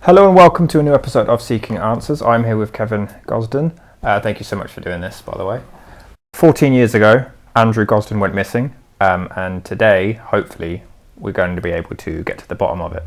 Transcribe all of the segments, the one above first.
Hello and welcome to a new episode of Seeking Answers. I'm here with Kevin Gosden. Thank you so much for doing this, by the way. 14 years ago, Andrew Gosden went missing, and today, hopefully, we're going to be able to get to the bottom of it.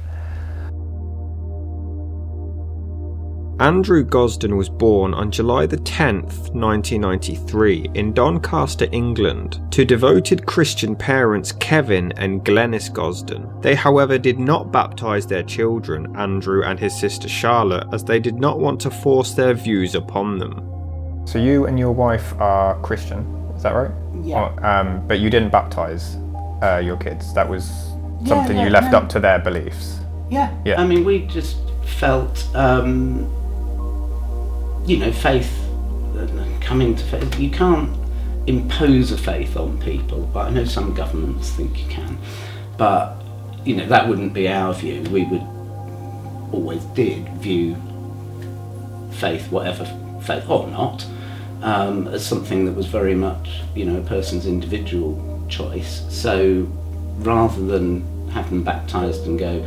Andrew Gosden was born on July the 10th, 1993 in Doncaster, England, to devoted Christian parents Kevin and Glenys Gosden. They, however, did not baptise their children, Andrew and his sister Charlotte, as they did not want to force their views upon them. So you and your wife are Christian, is that right? Yeah. But you didn't baptise your kids. That was something you left up to their beliefs. Yeah. Yeah. I mean, we just felt, faith, coming to faith. You can't impose a faith on people, but I know some governments think you can. But, that wouldn't be our view. We did view faith, whatever faith or not, as something that was very much, a person's individual choice. So rather than have them baptised and go,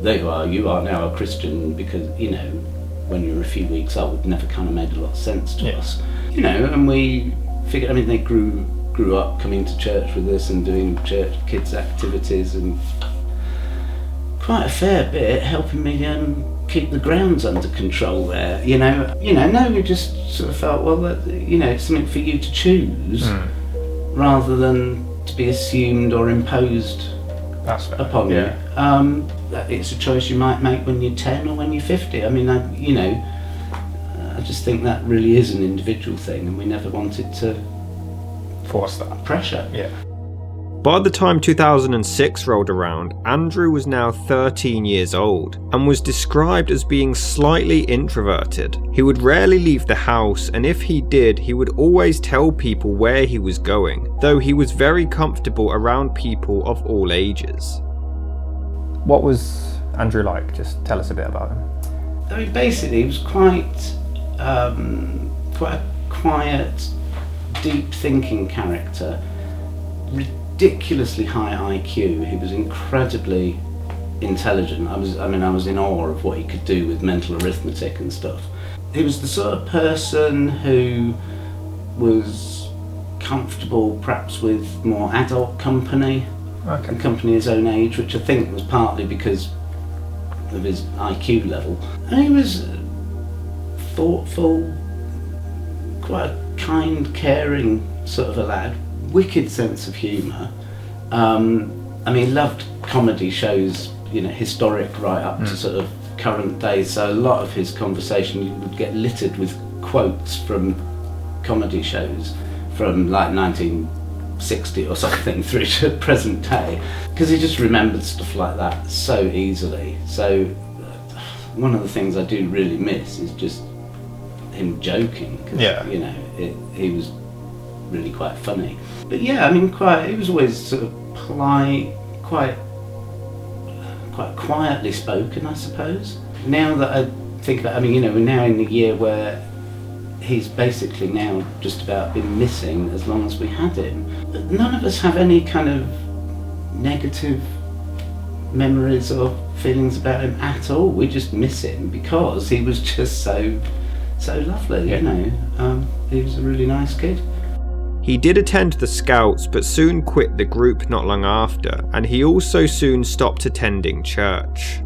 there you are now a Christian, because, when you're a few weeks old, never kind of made a lot of sense to us. And we figured, they grew up coming to church with us and doing church kids activities and quite a fair bit, helping me keep the grounds under control there. No, we just sort of felt, well, it's something for you to choose rather than to be assumed or imposed upon you. It's a choice you might make when you're 10 or when you're 50. I just think that really is an individual thing, and we never wanted to Force that. Pressure. Yeah. By the time 2006 rolled around, Andrew was now 13 years old and was described as being slightly introverted. He would rarely leave the house, and if he did, he would always tell people where he was going, though he was very comfortable around people of all ages. What was Andrew like? Just tell us a bit about him. Basically, he was quite a quiet, deep-thinking character. Ridiculously high IQ. He was incredibly intelligent. I was in awe of what he could do with mental arithmetic and stuff. He was the sort of person who was comfortable perhaps with more adult company. Okay. And company his own age, which I think was partly because of his IQ level. And he was thoughtful, quite a kind, caring sort of a lad. Wicked sense of humour. He loved comedy shows, historic right up to sort of current days. So a lot of his conversation you would get littered with quotes from comedy shows from like 1960 or something through to present day, because he just remembered stuff like that so easily. So one of the things I do really miss is just him joking, because he was really quite funny. But he was always sort of polite, quite quietly spoken, I suppose. Now that I think about it, we're now in the year where he's basically now just about been missing as long as we had him. But none of us have any kind of negative memories or feelings about him at all. We just miss him because he was just so lovely, He was a really nice kid. He did attend the Scouts, but soon quit the group not long after, and he also soon stopped attending church.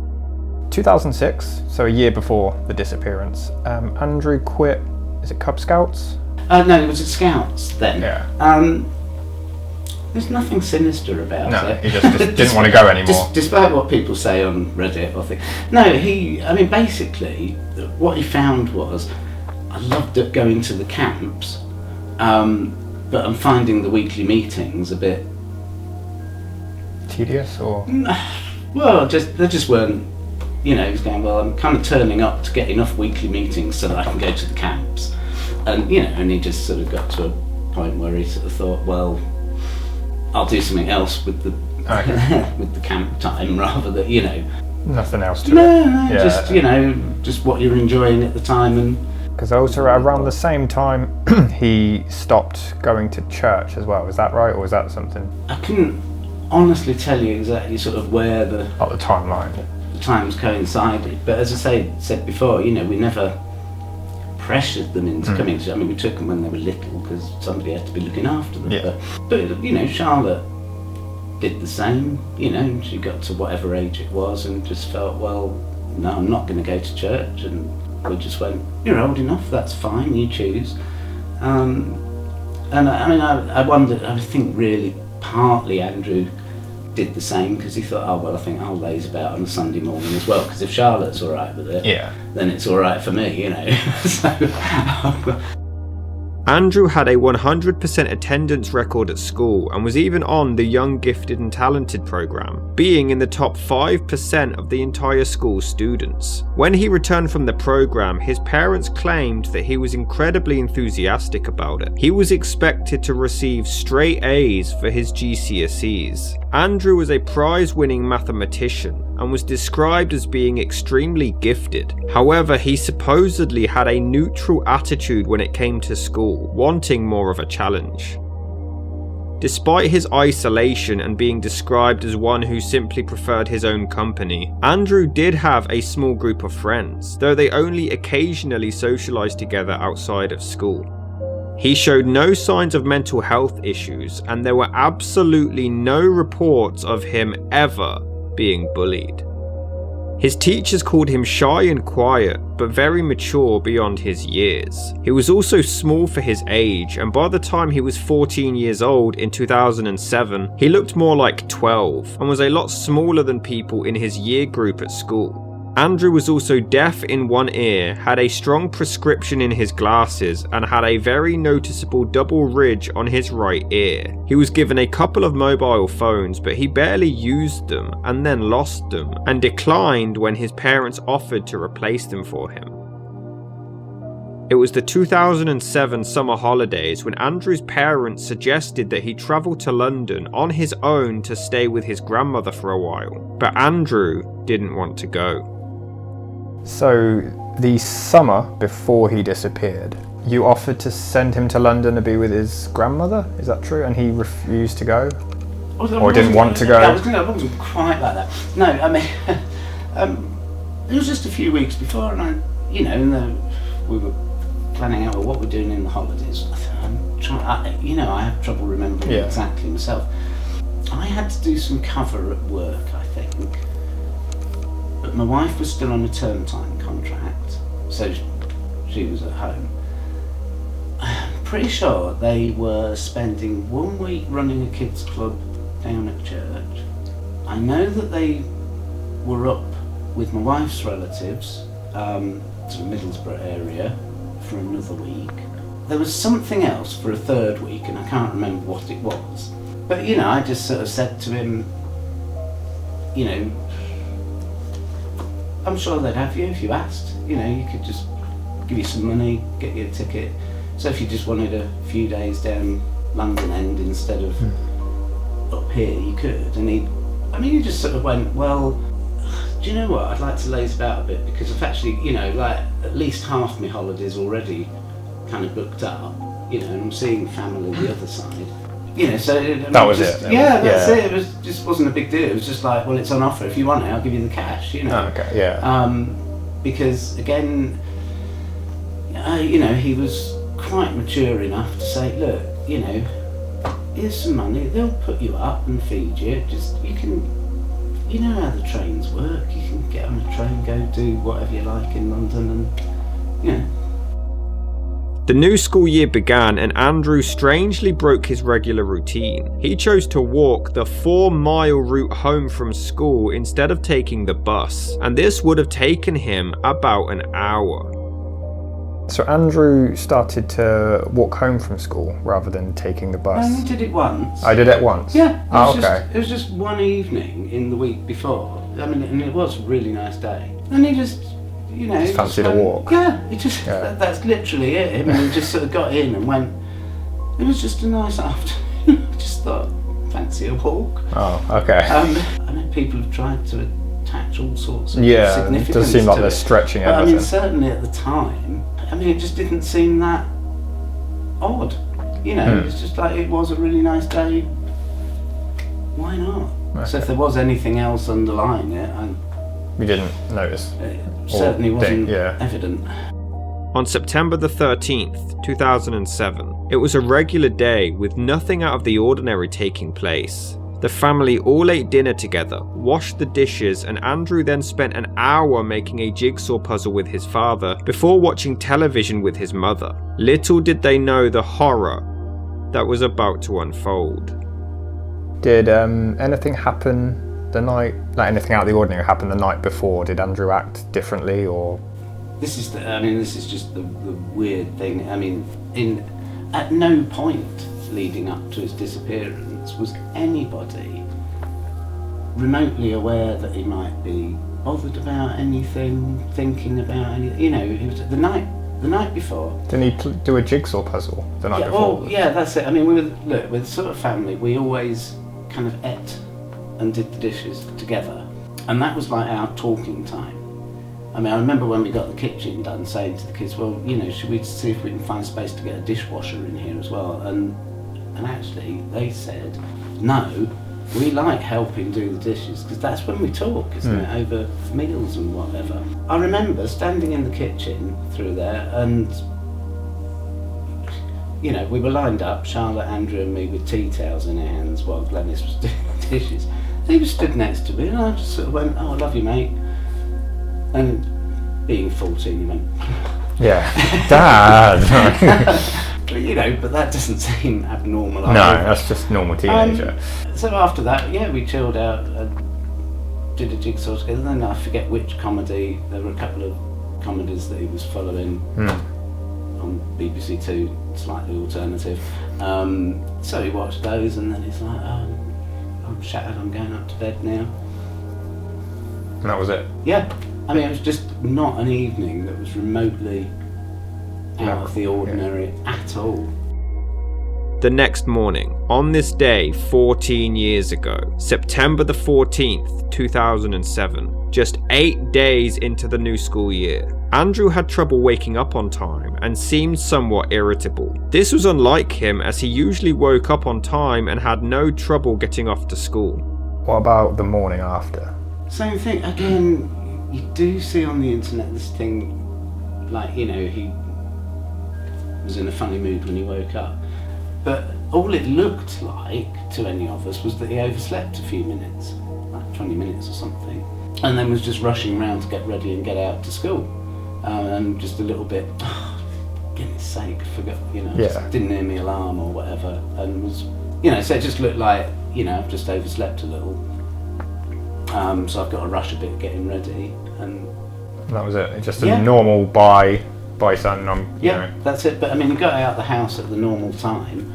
2006, so a year before the disappearance, Andrew quit, is it Cub Scouts? No, it was at Scouts then. Yeah. There's nothing sinister about it. No, he just didn't want to go anymore. Despite what people say on Reddit or things. No, basically, what he found was, I loved going to the camps, but I'm finding the weekly meetings a bit tedious, or well, they just weren't. He was going, well, I'm kind of turning up to get enough weekly meetings so that I can go to the camps, and and he just sort of got to a point where he sort of thought, well, I'll do something else with the with the camp time rather than nothing else to it. No, just what you're enjoying at the time. And because also around the same time he stopped going to church as well. Is that right, or is that something? I couldn't honestly tell you exactly sort of where the timeline. times coincided. But as I said before, you know, we never pressured them into coming. I mean, we took them when they were little because somebody had to be looking after them. Yeah. But you know, Charlotte did the same. You know, she got to whatever age it was and just felt, well, no, I'm not going to go to church. And we just went, you're old enough, that's fine, you choose. And I mean, I wondered, I think really partly Andrew did the same because he thought, oh well, I think I'll laze about on a Sunday morning as well, because if Charlotte's all right with it, then it's all right for me, you know. So, Andrew had a 100% attendance record at school and was even on the Young Gifted and Talented program, being in the top 5% of the entire school's students. When he returned from the program, his parents claimed that he was incredibly enthusiastic about it. He was expected to receive straight A's for his GCSEs. Andrew was a prize-winning mathematician and was described as being extremely gifted. However, he supposedly had a neutral attitude when it came to school, wanting more of a challenge. Despite his isolation and being described as one who simply preferred his own company, Andrew did have a small group of friends, though they only occasionally socialized together outside of school. He showed no signs of mental health issues, and there were absolutely no reports of him ever being bullied. His teachers called him shy and quiet, but very mature beyond his years. He was also small for his age, and by the time he was 14 years old in 2007, he looked more like 12 and was a lot smaller than people in his year group at school. Andrew was also deaf in one ear, had a strong prescription in his glasses, and had a very noticeable double ridge on his right ear. He was given a couple of mobile phones, but he barely used them and then lost them, and declined when his parents offered to replace them for him. It was the 2007 summer holidays when Andrew's parents suggested that he travel to London on his own to stay with his grandmother for a while, but Andrew didn't want to go. So, the summer before he disappeared, you offered to send him to London to be with his grandmother, is that true? And he refused to go? Or didn't want to go? I wasn't quite like that. No, I mean, it was just a few weeks before, and we were planning out what we're doing in the holidays. I have trouble remembering exactly myself. I had to do some cover at work, I think. But my wife was still on a term time contract, so she was at home. I'm pretty sure they were spending 1 week running a kids club down at church. I know that they were up with my wife's relatives, to the Middlesbrough area, for another week. There was something else for a third week, and I can't remember what it was. But I just sort of said to him, I'm sure they'd have you if you asked. You could just give you some money, get you a ticket. So if you just wanted a few days down London End instead of up here, you could. And he just sort of went, well, do you know what? I'd like to laze about a bit because I've actually, at least half my holidays already kind of booked up, and I'm seeing family the other side. So that was it. Yeah, that's it. It just wasn't a big deal. It was just like, well, it's on offer. If you want it, I'll give you the cash. Oh, okay, yeah. Because again, he was quite mature enough to say, look, here's some money. They'll put you up and feed you. Just you can, how the trains work. You can get on a train, go do whatever you like in London, and The new school year began and Andrew strangely broke his regular routine. He chose to walk the 4-mile route home from school instead of taking the bus, and this would have taken him about an hour. So Andrew started to walk home from school rather than taking the bus? I only did it once. I did it once? Yeah. Okay. It was just one evening in the week before. And it was a really nice day. And he just... just fancied a walk. Yeah, that's literally it. I mean, he just sort of got in and went, it was just a nice afternoon. I just thought, fancy a walk. Oh, okay. I mean, people have tried to attach all sorts of significance it does seem like to they're it. stretching But everything. I mean, certainly at the time, it just didn't seem that odd. It was just like, it was a really nice day. Why not? Okay. So if there was anything else underlying it, You didn't notice? It certainly wasn't yeah. evident. On September the 13th, 2007, it was a regular day with nothing out of the ordinary taking place. The family all ate dinner together, washed the dishes, and Andrew then spent an hour making a jigsaw puzzle with his father before watching television with his mother. Little did they know the horror that was about to unfold. Did anything happen the night, like anything out of the ordinary happen the night before? Did Andrew act differently, or? This is just the weird thing. I mean, at no point leading up to his disappearance was anybody remotely aware that he might be bothered about anything, thinking about anything. You know, it was the night before. Didn't he do a jigsaw puzzle the night before? Well, yeah, that's it. I mean, we're the sort of family, we always kind of ate and did the dishes together, and that was like our talking time. I mean, I remember when we got the kitchen done, saying to the kids, well, you know, should we see if we can find space to get a dishwasher in here as well? And actually, they said, no, we like helping do the dishes, because that's when we talk, isn't it, over meals and whatever. I remember standing in the kitchen through there, and, you know, we were lined up, Charlotte, Andrew and me, with tea towels in our hands while Glennis was doing the dishes. And he was stood next to me, and I just sort of went, oh, I love you, mate. And being 14, he went, yeah, Dad. you know, but that doesn't seem abnormal. No, that's just normal teenager. So after that, yeah, we chilled out and did a jigsaw together. Then I forget which comedy. There were a couple of comedies that he was following on BBC Two, slightly alternative. So he watched those, and then he's like, oh, I'm shattered. I'm going up to bed now. And that was it. Yeah. I mean, it was just not an evening that was remotely out of the ordinary at all. The next morning, on this day 14 years ago, September the 14th, 2007, just 8 days into the new school year, Andrew had trouble waking up on time and seemed somewhat irritable. This was unlike him, as he usually woke up on time and had no trouble getting off to school. What about the morning after? Same thing, again, you do see on the internet this thing, like, you know, he was in a funny mood when he woke up. But all it looked like to any of us was that he overslept a few minutes, like 20 minutes or something, and then was just rushing around to get ready and get out to school. And just a little bit, oh, goodness sake, forgot, you know, just didn't hear my alarm or whatever, and was, you know, so it just looked like, you know, I've just overslept a little. So I've got to rush a bit getting ready, and that was it. Just a normal bye son. You know. That's it. But I mean, he got out of the house at the normal time,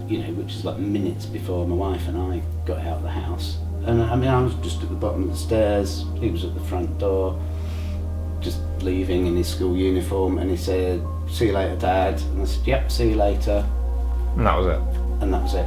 you know, which is like minutes before my wife and I got out of the house. And I mean, I was just at the bottom of the stairs. He was at the front door, just leaving in his school uniform. And he said, "See you later, Dad." And I said, "Yep, see you later." And that was it. And that was it.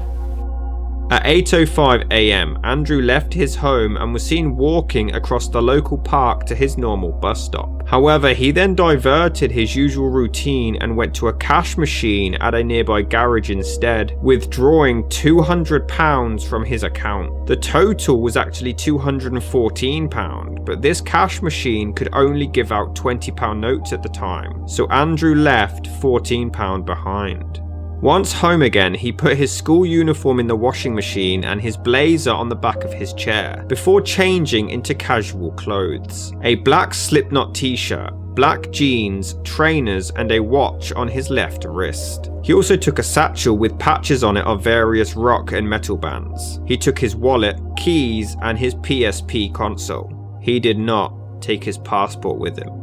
At 8:05 a.m, Andrew left his home and was seen walking across the local park to his normal bus stop. However, he then diverted his usual routine and went to a cash machine at a nearby garage instead, withdrawing £200 from his account. The total was actually £214, but this cash machine could only give out £20 notes at the time, so Andrew left £14 behind. Once home again, he put his school uniform in the washing machine and his blazer on the back of his chair, before changing into casual clothes. A black Slipknot t-shirt, black jeans, trainers, and a watch on his left wrist. He also took a satchel with patches on it of various rock and metal bands. He took his wallet, keys, and his PSP console. He did not take his passport with him.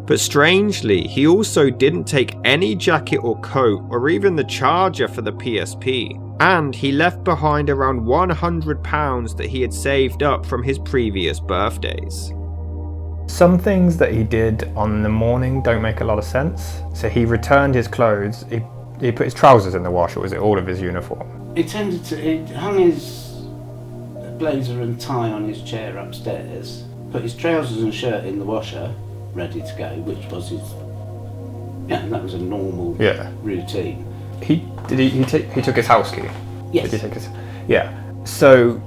But strangely, he also didn't take any jacket or coat or even the charger for the PSP, and he left behind around £100 that he had saved up from his previous birthdays. Some things that he did on the morning don't make a lot of sense. So he returned his clothes, he put his trousers in the wash, or was it all of his uniform? He hung his blazer and tie on his chair upstairs, put his trousers and shirt in the washer, ready to go, which was his, that was a normal routine. He took his house key. Yes. Did he take his? Yeah. So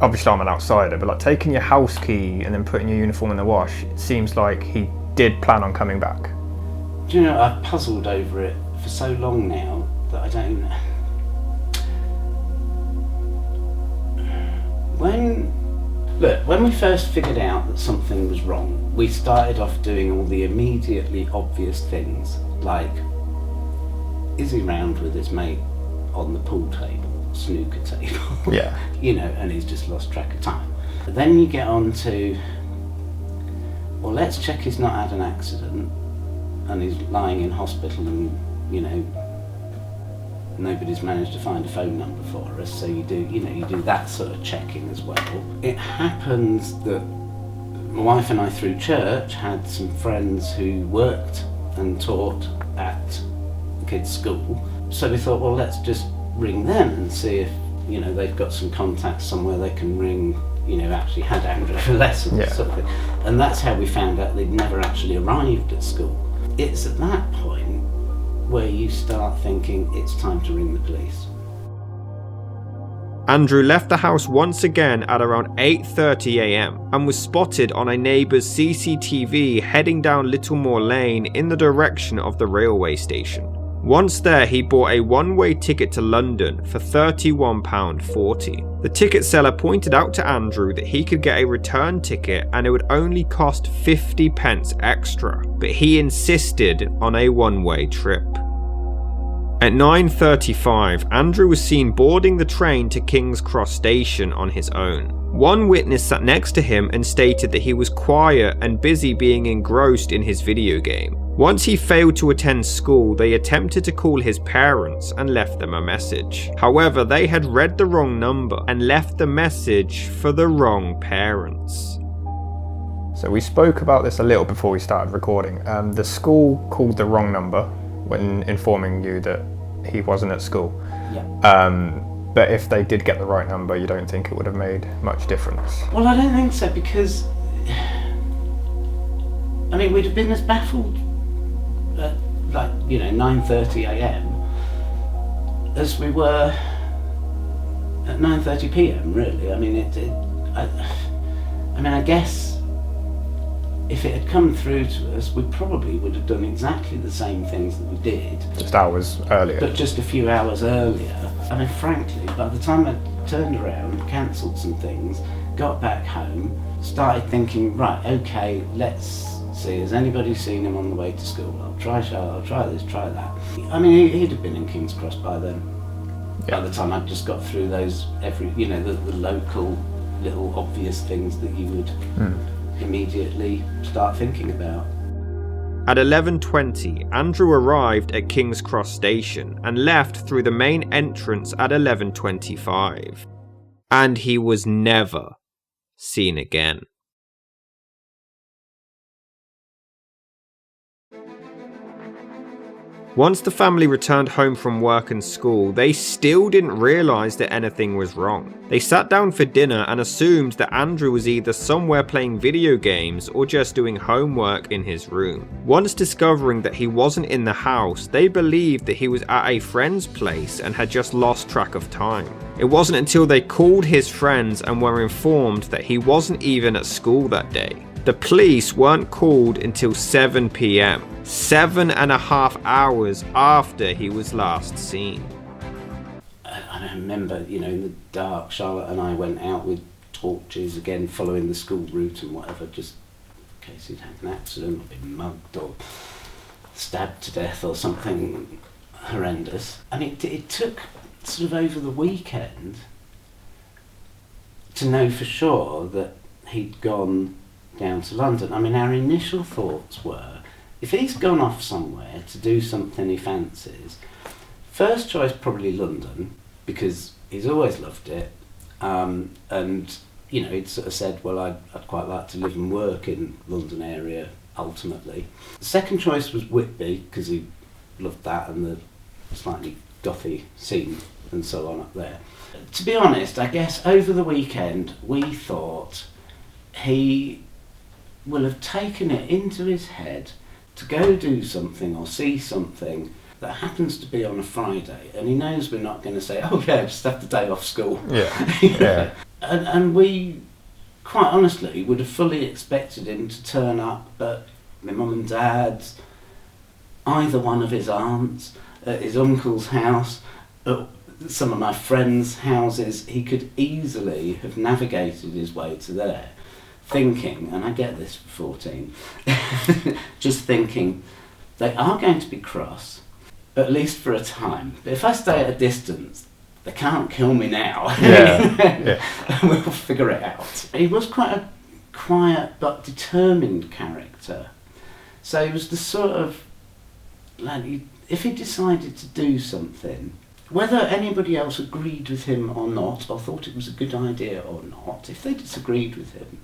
obviously I'm an outsider, but like taking your house key and then putting your uniform in the wash, it seems like he did plan on coming back. Do you know, I've puzzled over it for so long now that I don't... When we first figured out that something was wrong, we started off doing all the immediately obvious things, like, is he round with his mate on the pool table, snooker table? Yeah. You know, and he's just lost track of time. But then you get on to, well, let's check he's not had an accident and he's lying in hospital and, you know, nobody's managed to find a phone number for us, so you do that sort of checking as well. It happens that my wife and I, through church, had some friends who worked and taught at the kids' school, so we thought, well, let's just ring them and see if, you know, they've got some contacts somewhere they can ring, you know, actually had Andrew for lessons or something. And that's how we found out they'd never actually arrived at school. It's at that point where you start thinking it's time to ring the police. Andrew left the house once again at around 8:30 a.m. and was spotted on a neighbour's CCTV heading down Littlemore Lane in the direction of the railway station. Once there, he bought a one-way ticket to London for £31.40. The ticket seller pointed out to Andrew that he could get a return ticket and it would only cost 50 pence extra, but he insisted on a one-way trip. At 9:35, Andrew was seen boarding the train to King's Cross Station on his own. One witness sat next to him and stated that he was quiet and busy being engrossed in his video game. Once he failed to attend school, they attempted to call his parents and left them a message. However, they had read the wrong number and left the message for the wrong parents. So we spoke about this a little before we started recording. The school called the wrong number when informing you that he wasn't at school. Yeah. But if they did get the right number, you don't think it would have made much difference? Well, I don't think so, because I mean, we'd have been as baffled at, like, you know, 9:30 a.m. as we were at 9:30 p.m. really. I mean, I guess if it had come through to us, we probably would have done exactly the same things that we did, Just hours earlier. but just a few hours earlier. I mean, frankly, by the time I turned around, cancelled some things, got back home, started thinking, right, okay, let's see, has anybody seen him on the way to school? I'll try this, try that. I mean, he'd have been in King's Cross by then. Yeah. By the time I'd just got through those, the local little obvious things that you would immediately start thinking about. At 11:20, Andrew arrived at King's Cross Station and left through the main entrance at 11:25. And he was never seen again. Once the family returned home from work and school, they still didn't realise that anything was wrong. They sat down for dinner and assumed that Andrew was either somewhere playing video games or just doing homework in his room. Once discovering that he wasn't in the house, they believed that he was at a friend's place and had just lost track of time. It wasn't until they called his friends and were informed that he wasn't even at school that day. The police weren't called until 7 p.m, 7.5 hours after he was last seen. I remember, in the dark, Charlotte and I went out with torches, again following the school route and whatever, just in case he'd had an accident or been mugged or stabbed to death or something horrendous. And it took sort of over the weekend to know for sure that he'd gone down to London. I mean, our initial thoughts were, if he's gone off somewhere to do something he fancies, first choice probably London, because he's always loved it, and he'd sort of said, well, I'd quite like to live and work in London area ultimately. Second choice was Whitby, because he loved that and the slightly gothy scene and so on up there. To be honest, I guess over the weekend we thought he will have taken it into his head to go do something or see something that happens to be on a Friday, and he knows we're not going to say, oh yeah, just have the day off school. Yeah. And we, quite honestly, would have fully expected him to turn up at my mum and dad's, either one of his aunts, at his uncle's house, at some of my friends' houses. He could easily have navigated his way to there, thinking, and I get this for 14, just thinking, they are going to be cross, at least for a time. But if I stay at a distance, they can't kill me now. Yeah. We'll figure it out. He was quite a quiet but determined character. So he was the sort of, like, if he decided to do something, whether anybody else agreed with him or not, or thought it was a good idea or not, if they disagreed with him,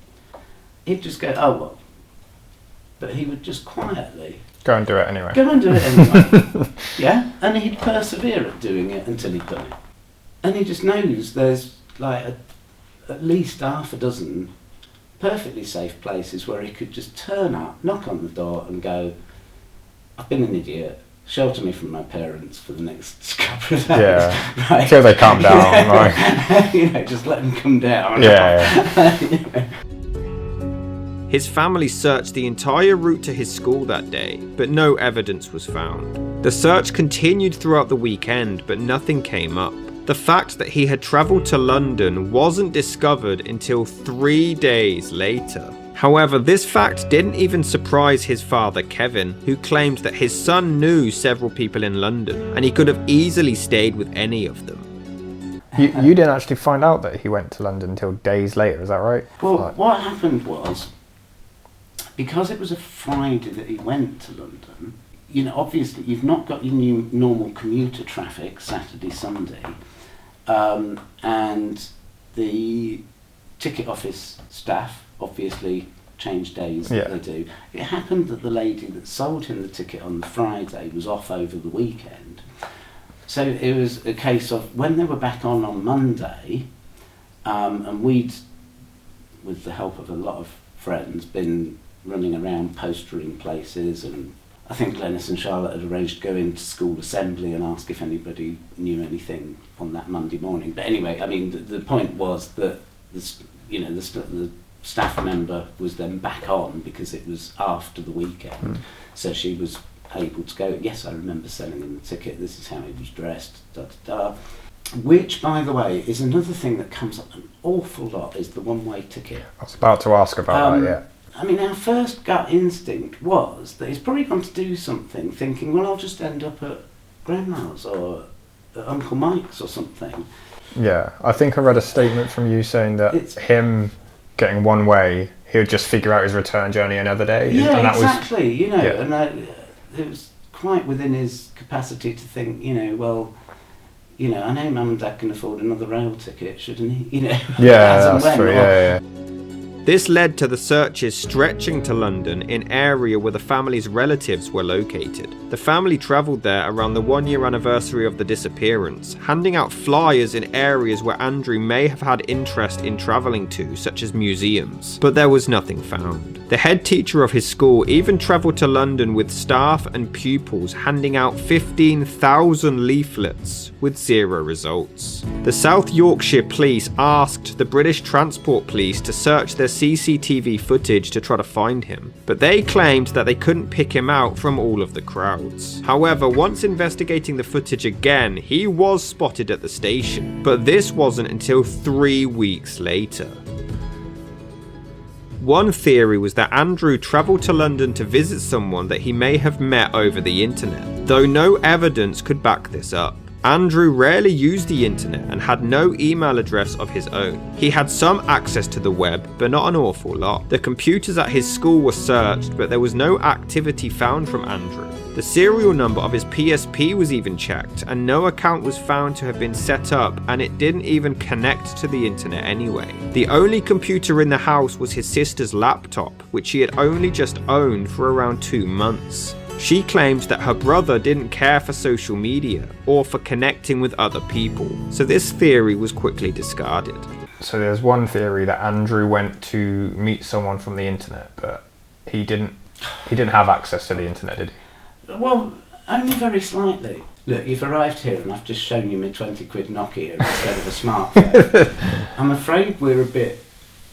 he'd just go, oh well. But he would just quietly Go and do it anyway. go and do it anyway. Yeah, and he'd persevere at doing it until he'd done it. And he just knows there's like at least half a dozen perfectly safe places where he could just turn up, knock on the door and go, I've been an idiot, shelter me from my parents for the next couple of days. Yeah. Right. Until they calm down. Right. You know, just let them come down. Yeah. You know. His family searched the entire route to his school that day, but no evidence was found. The search continued throughout the weekend, but nothing came up. The fact that he had travelled to London wasn't discovered until 3 days later. However, this fact didn't even surprise his father Kevin, who claimed that his son knew several people in London, and he could have easily stayed with any of them. You didn't actually find out that he went to London until days later, is that right? Well, what happened was, because it was a Friday that he went to London, you know, obviously you've not got your new normal commuter traffic Saturday, Sunday, and the ticket office staff obviously change days that they do. It happened that the lady that sold him the ticket on the Friday was off over the weekend. So it was a case of when they were back on Monday, and we'd, with the help of a lot of friends, been running around postering places, and I think Glenys and Charlotte had arranged to go into school assembly and ask if anybody knew anything on that Monday morning. But anyway, I mean, the point was that the staff member was then back on because it was after the weekend. So she was able to go, yes, I remember selling him the ticket, this is how he was dressed, da da da. Which, by the way, is another thing that comes up an awful lot, is the one-way ticket. I was about to ask about that, yeah. I mean, our first gut instinct was that he's probably gone to do something, thinking, well, I'll just end up at Grandma's or at Uncle Mike's or something. Yeah, I think I read a statement from you saying that him getting one way, he would just figure out his return journey another day. Yeah, and that exactly, was, you know, and it was quite within his capacity to think, you know, well, you know, I know Mum and Dad can afford another rail ticket, shouldn't he? You know, yeah, that's true, yeah. This led to the searches stretching to London, in area where the family's relatives were located. The family travelled there around the 1 year anniversary of the disappearance, handing out flyers in areas where Andrew may have had interest in travelling to, such as museums. But there was nothing found. The head teacher of his school even travelled to London with staff and pupils, handing out 15,000 leaflets, with zero results. The South Yorkshire Police asked the British Transport Police to search their CCTV footage to try to find him, but they claimed that they couldn't pick him out from all of the crowds. However, once investigating the footage again, he was spotted at the station, but this wasn't until 3 weeks later. One theory was that Andrew travelled to London to visit someone that he may have met over the internet, though no evidence could back this up. Andrew rarely used the internet and had no email address of his own. He had some access to the web, but not an awful lot. The computers at his school were searched, but there was no activity found from Andrew. The serial number of his PSP was even checked, and no account was found to have been set up, and it didn't even connect to the internet anyway. The only computer in the house was his sister's laptop, which she had only just owned for around 2 months. She claimed that her brother didn't care for social media or for connecting with other people, so this theory was quickly discarded. So there's one theory that Andrew went to meet someone from the internet, but he didn't have access to the internet, did he? Well, Only very slightly. Look, you've arrived here and I've just shown you my 20 quid Nokia instead of a smartphone. I'm afraid we're a bit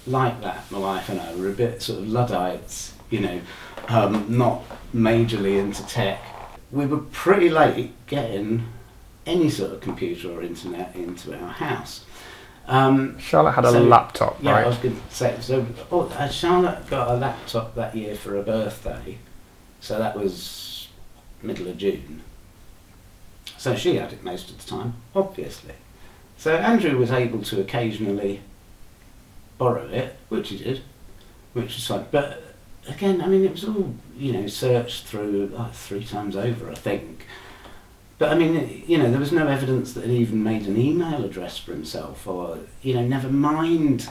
like that, my wife and I. We're a bit sort of Luddites, you know, not majorly into tech. We were pretty late getting any sort of computer or internet into our house. Charlotte had a laptop, yeah, right? I was going to say, so Charlotte got a laptop that year for her birthday, so that was middle of June. So she had it most of the time, obviously. So Andrew was able to occasionally borrow it, which he did, which was fine. But again, I mean, it was all, you know, searched through like 3 times over, I think. But I mean, you know, there was no evidence that he even made an email address for himself, or, you know, never mind,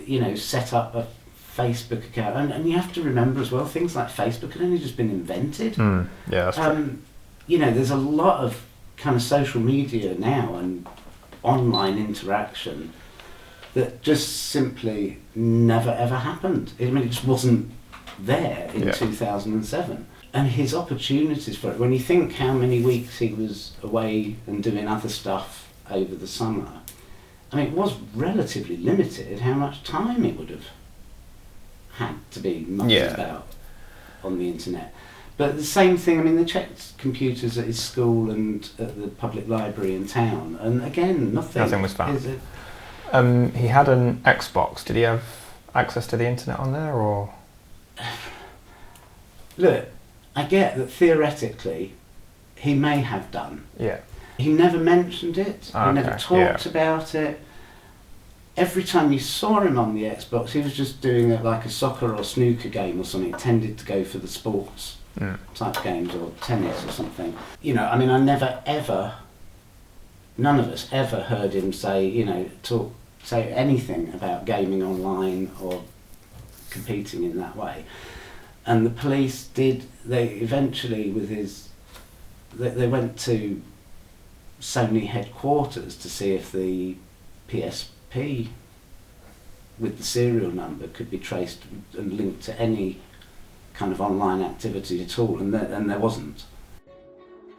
you know, set up a Facebook account. And you have to remember as well, things like Facebook had only just been invented. Yeah, that's true. You know, there's a lot of kind of social media now and online interaction that just simply never ever happened. I mean, it just wasn't there in 2007. And his opportunities for it, when you think how many weeks he was away and doing other stuff over the summer, I mean, it was relatively limited how much time he would have had to be mucked about on the internet. But the same thing, I mean, they checked computers at his school and at the public library in town, and again, nothing was found. He had an Xbox. Did he have access to the internet on there, or? Look, I get that theoretically he may have done. Yeah. He never mentioned it. He never talked about it. Every time you saw him on the Xbox, he was just doing it like a soccer or snooker game or something. It tended to go for the sports type games, or tennis or something. You know, I mean, I never ever, none of us ever heard him say, you know, say anything about gaming online or competing in that way. And the police they eventually, with they went to Sony headquarters to see if the PSP with the serial number could be traced and linked to any kind of online activity at all, and there wasn't.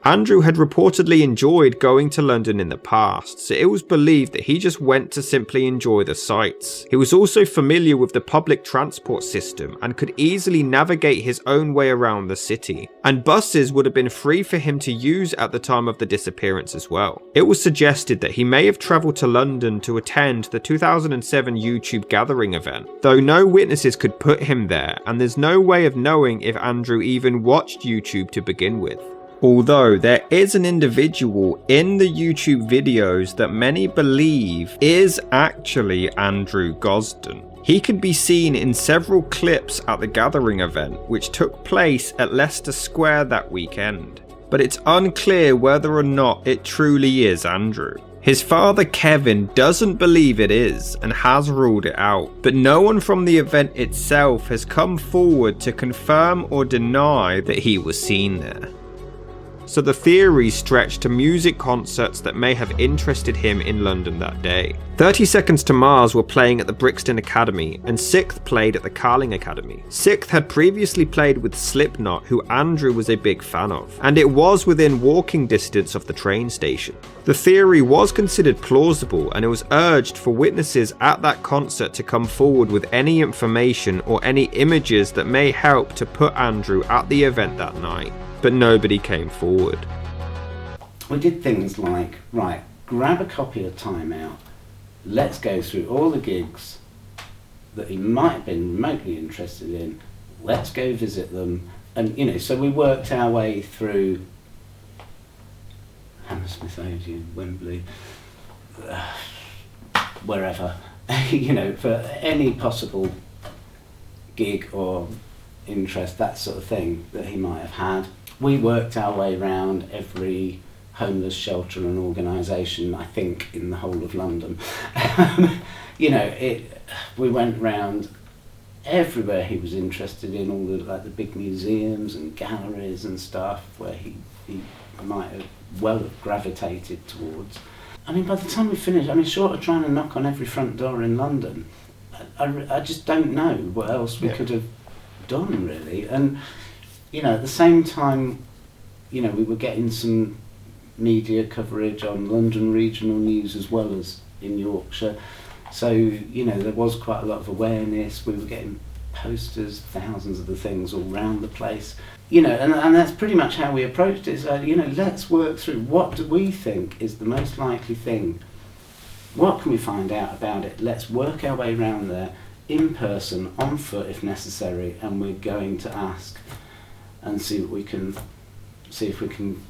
Andrew had reportedly enjoyed going to London in the past, so it was believed that he just went to simply enjoy the sights. He was also familiar with the public transport system and could easily navigate his own way around the city, and buses would have been free for him to use at the time of the disappearance as well. It was suggested that he may have travelled to London to attend the 2007 YouTube Gathering event, though no witnesses could put him there, and there's no way of knowing if Andrew even watched YouTube to begin with. Although there is an individual in the YouTube videos that many believe is actually Andrew Gosden. He could be seen in several clips at the Gathering event, which took place at Leicester Square that weekend. But it's unclear whether or not it truly is Andrew. His father Kevin doesn't believe it is and has ruled it out, but no one from the event itself has come forward to confirm or deny that he was seen there. So the theories stretch to music concerts that may have interested him in London that day. 30 Seconds to Mars were playing at the Brixton Academy, and Sixth played at the Carling Academy. Sixth had previously played with Slipknot, who Andrew was a big fan of, and it was within walking distance of the train station. The theory was considered plausible, and it was urged for witnesses at that concert to come forward with any information or any images that may help to put Andrew at the event that night. But nobody came forward. We did things like, right, grab a copy of Time Out, let's go through all the gigs that he might have been remotely interested in, let's go visit them, and, you know, so we worked our way through Hammersmith Odeon, Wembley, wherever, you know, for any possible gig or interest, that sort of thing that he might have had. We worked our way around every homeless shelter and organisation, I think, in the whole of London. You know, we went round everywhere he was interested in, all the big museums and galleries and stuff where he might have have gravitated towards. I mean, by the time we finished, I mean, short of trying to knock on every front door in London, I just don't know what else we could have done, really. And, you know, at the same time, you know, we were getting some media coverage on London regional news as well as in Yorkshire. So, you know, there was quite a lot of awareness. We were getting posters, thousands of the things all around the place. You know, and that's pretty much how we approached it. So, you know, let's work through what do we think is the most likely thing. What can we find out about it? Let's work our way around there, in person, on foot if necessary, and we're going to ask and see if we can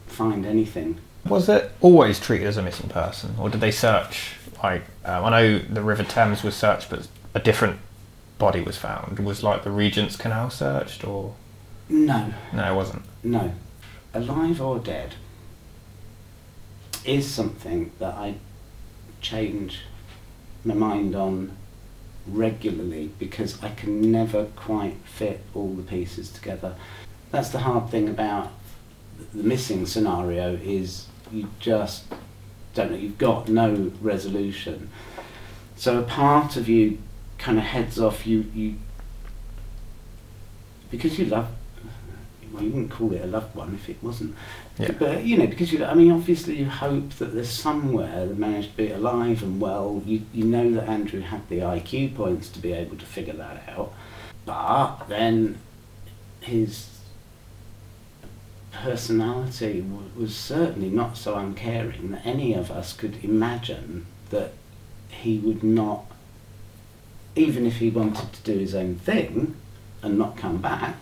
find anything. Was it always treated as a missing person, or did they search? Like, I know the River Thames was searched, but a different body was found. Was like the Regent's Canal searched, or? No. No, it wasn't. No. Alive or dead is something that I change my mind on regularly, because I can never quite fit all the pieces together. That's the hard thing about the missing scenario, is you just don't know, you've got no resolution. So a part of you kind of heads off, you because you love, well, you wouldn't call it a loved one if it wasn't. Yeah. But, you know, because I mean, obviously you hope that there's somewhere that managed to be alive and well. You know that Andrew had the IQ points to be able to figure that out. But then his personality was certainly not so uncaring that any of us could imagine that he would not, even if he wanted to do his own thing and not come back,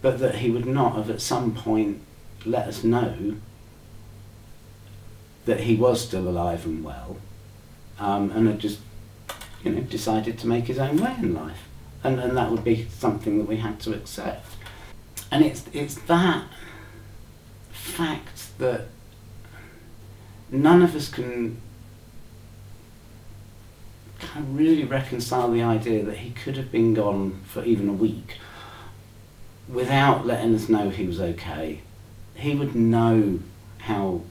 but that he would not have at some point let us know that he was still alive and well, and had just, you know, decided to make his own way in life, and that would be something that we had to accept. And it's that fact that none of us can kind of really reconcile the idea that he could have been gone for even a week without letting us know he was okay. He would know how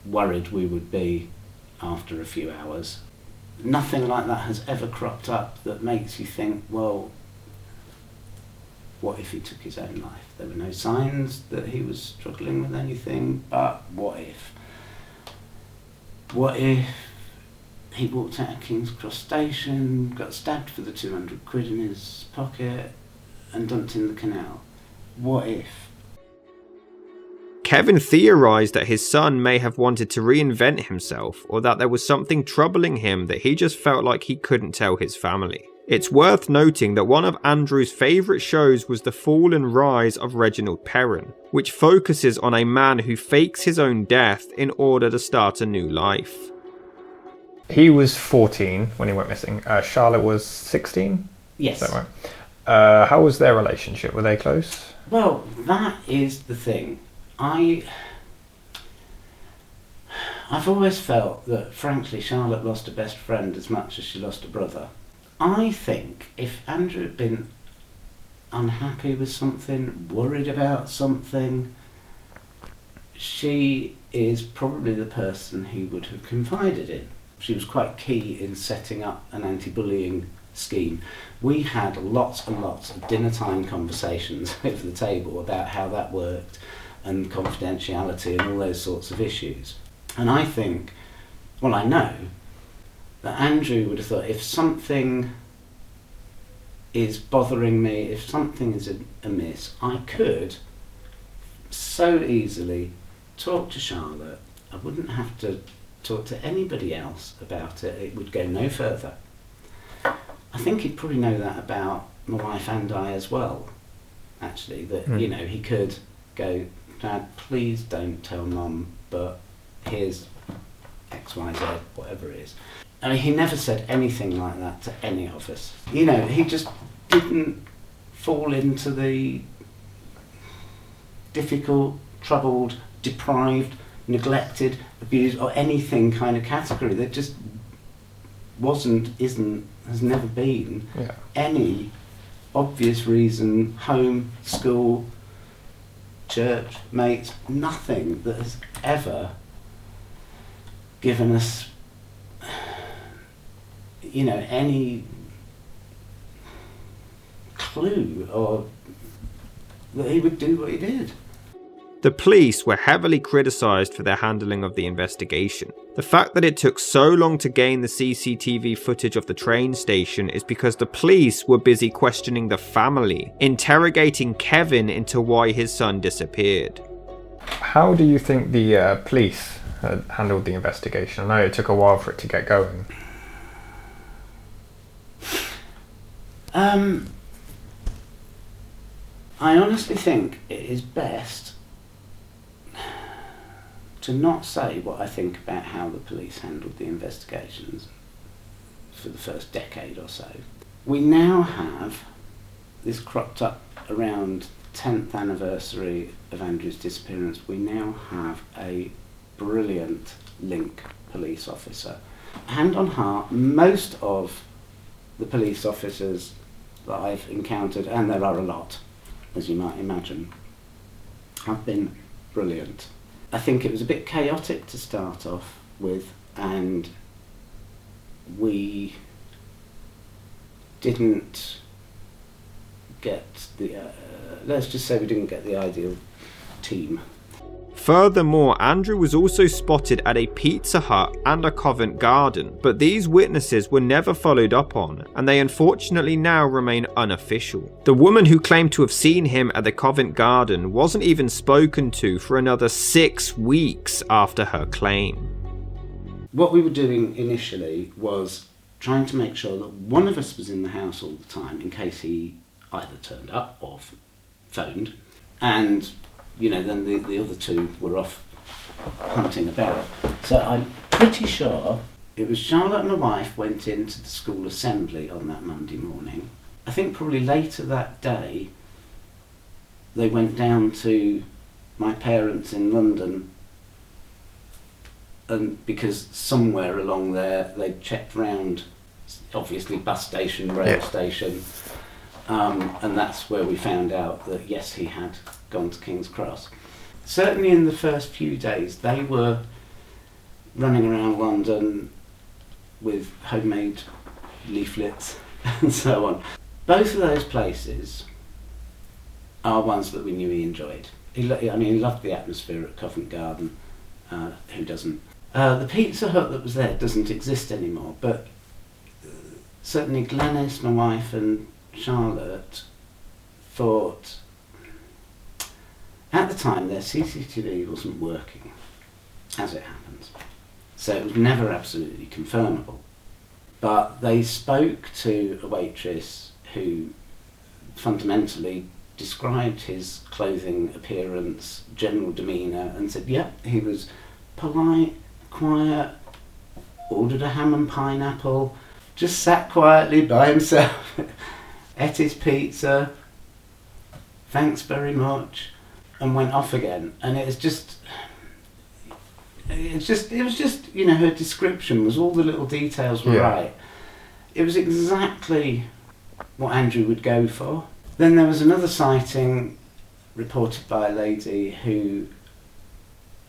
worried we would be after a few hours. Nothing like that has ever cropped up that makes you think, well, what if he took his own life? There were no signs that he was struggling with anything, but what if? What if he walked out of King's Cross Station, got stabbed for the 200 quid in his pocket, and dumped in the canal? What if? Kevin theorised that his son may have wanted to reinvent himself, or that there was something troubling him that he just felt like he couldn't tell his family. It's worth noting that one of Andrew's favourite shows was The Fall and Rise of Reginald Perrin, which focuses on a man who fakes his own death in order to start a new life. He was 14 when he went missing. Charlotte was 16? Yes. Is that right? How was their relationship? Were they close? Well, that is the thing. I've always felt that, frankly, Charlotte lost a best friend as much as she lost a brother. I think if Andrew had been unhappy with something, worried about something, she is probably the person he would have confided in. She was quite key in setting up an anti-bullying scheme. We had lots and lots of dinner time conversations over the table about how that worked, and confidentiality and all those sorts of issues. And I think, well, I know that Andrew would have thought, if something is bothering me, if something is amiss, I could so easily talk to Charlotte. I wouldn't have to talk to anybody else about it. It would go no further. I think he'd probably know that about my wife and I as well, actually, that, you know, he could go, Dad, please don't tell Mum, but here's X, Y, Z, whatever it is. I mean, he never said anything like that to any of us. You know, he just didn't fall into the difficult, troubled, deprived, neglected, abused, or anything kind of category. There just wasn't, isn't, has never been any obvious reason, home, school, church, mates, nothing that has ever given us, you know, any clue or that he would do what he did. The police were heavily criticised for their handling of the investigation. The fact that it took so long to gain the CCTV footage of the train station is because the police were busy questioning the family, interrogating Kevin into why his son disappeared. How do you think the police handled the investigation? I know it took a while for it to get going. I honestly think it is best to not say what I think about how the police handled the investigations for the first decade or so. We now have, this cropped up around 10th anniversary of Andrew's disappearance, we now have a brilliant link police officer. Hand on heart, most of the police officers that I've encountered, and there are a lot, as you might imagine, have been brilliant. I think it was a bit chaotic to start off with, and we didn't get the, let's just say we didn't get the ideal team. Furthermore, Andrew was also spotted at a Pizza Hut and a Covent Garden, but these witnesses were never followed up on, and they unfortunately now remain unofficial. The woman who claimed to have seen him at the Covent Garden wasn't even spoken to for another 6 weeks after her claim. What we were doing initially was trying to make sure that one of us was in the house all the time in case he either turned up or phoned, and then the other two were off hunting about. So I'm pretty sure it was Charlotte and my wife went into the school assembly on that Monday morning. I think probably later that day they went down to my parents in London, and because somewhere along there they'd checked round, obviously bus station, rail station, and that's where we found out that yes, he had gone to King's Cross. Certainly in the first few days they were running around London with homemade leaflets and so on. Both of those places are ones that we knew he enjoyed. He loved the atmosphere at Covent Garden. Who doesn't? The Pizza Hut that was there doesn't exist anymore, but certainly Glenys, my wife, and Charlotte thought at the time their CCTV wasn't working, as it happens, so it was never absolutely confirmable. But they spoke to a waitress who fundamentally described his clothing, appearance, general demeanour, and said, yep, he was polite, quiet, ordered a ham and pineapple, just sat quietly by himself, ate his pizza, thanks very much, and went off again. And it was just, her description was, all the little details were right. It was exactly what Andrew would go for. Then there was another sighting reported by a lady who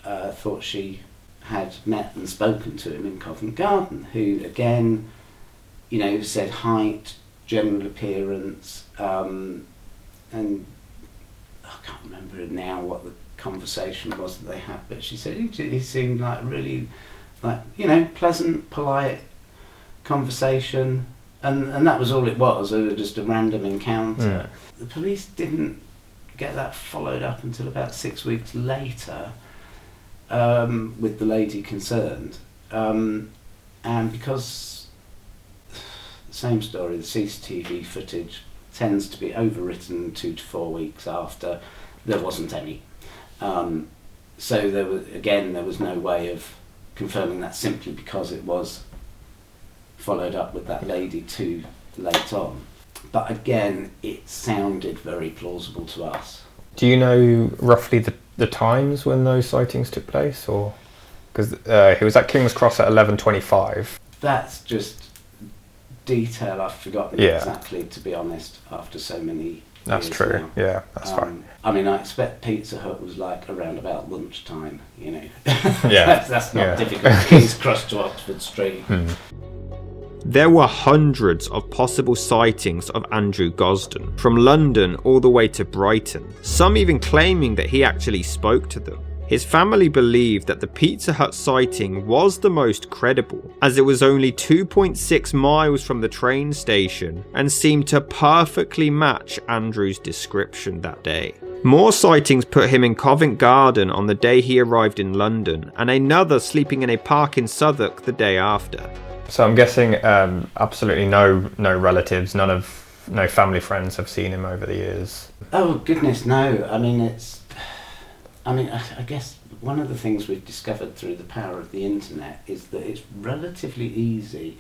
thought she had met and spoken to him in Covent Garden, who again, said height, general appearance, and I can't remember now what the conversation was that they had, but she said he seemed like really, pleasant, polite conversation, and that was all it was, just a random encounter. The police didn't get that followed up until about 6 weeks later, with the lady concerned, and because the same story, the CCTV footage tends to be overwritten 2 to 4 weeks after, there wasn't any. So there was no way of confirming that simply because it was followed up with that lady too late on. But again, it sounded very plausible to us. Do you know roughly the times when those sightings took place, or because he was at King's Cross at 11:25? That's just detail I've forgotten exactly, to be honest, after so many That's years true. now. Yeah, that's fine. I expect Pizza Hut was like around about lunchtime, Yeah. that's not difficult. King's Cross to Oxford Street. There were hundreds of possible sightings of Andrew Gosden, from London all the way to Brighton, some even claiming that he actually spoke to them. His family believed that the Pizza Hut sighting was the most credible, as it was only 2.6 miles from the train station and seemed to perfectly match Andrew's description that day. More sightings put him in Covent Garden on the day he arrived in London, and another sleeping in a park in Southwark the day after. So I'm guessing absolutely no relatives, no family friends have seen him over the years. Oh goodness, no. I guess one of the things we've discovered through the power of the internet is that it's relatively easy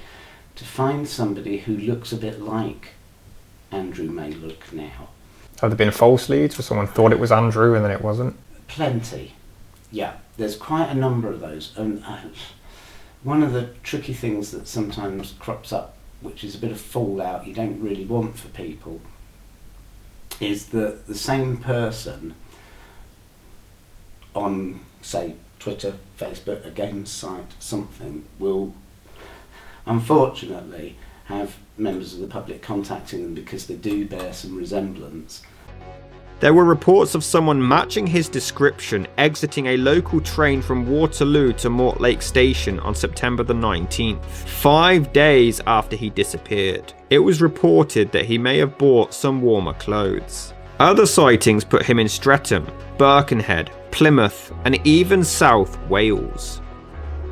to find somebody who looks a bit like Andrew may look now. Have there been false leads where someone thought it was Andrew and then it wasn't? Plenty. Yeah, there's quite a number of those. And one of the tricky things that sometimes crops up, which is a bit of fallout you don't really want for people, is that the same person on, say, Twitter, Facebook, a game site, something, will unfortunately have members of the public contacting them because they do bear some resemblance. There were reports of someone matching his description exiting a local train from Waterloo to Mortlake Station on September the 19th, 5 days after he disappeared. It was reported that he may have bought some warmer clothes. Other sightings put him in Streatham, Birkenhead, Plymouth, and even South Wales.